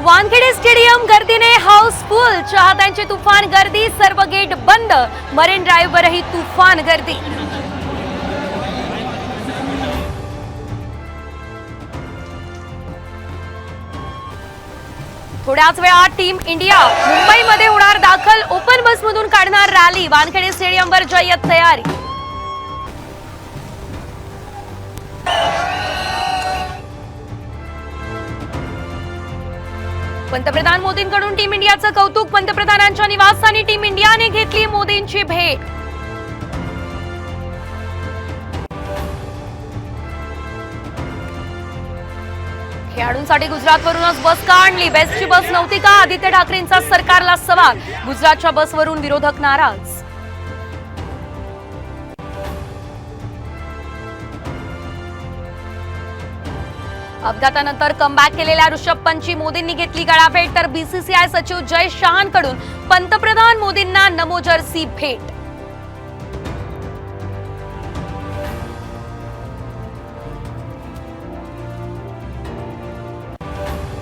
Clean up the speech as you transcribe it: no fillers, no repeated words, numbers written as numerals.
Wankhede stadium गर्दीने house full, चाहत्यांची तुफान गर्दी, सर्व गेट बंद, मरीन ड्राईव्हवरही तुफान गर्दी. थोड्याच वेळात टीम इंडिया मुंबईमध्ये होणार दाखल, ओपन बसमधून काढणार रॅली, वानखेडे स्टेडियमवर जय्यत तयारी. पंतप्रधान मोदींकडून टीम इंडियाचं कौतुक, पंतप्रधानांच्या निवासस्थानी टीम इंडियाने घेतली मोदींची भेट. खेळाडूंसाठी गुजरातवरूनच बस का आणली, बेस्टची बस नव्हती का, आदित्य ठाकरेंचा सरकारला सवाल, गुजरातच्या बसवरून विरोधक नाराज. अपघातानंतर कमबॅक केलेल्या ऋषभ पंतची मोदींनी घेतली गळाभेट, तर बीसीसीआय सचिव जय शहांकडून पंतप्रधान मोदींना नमो जर्सी भेट.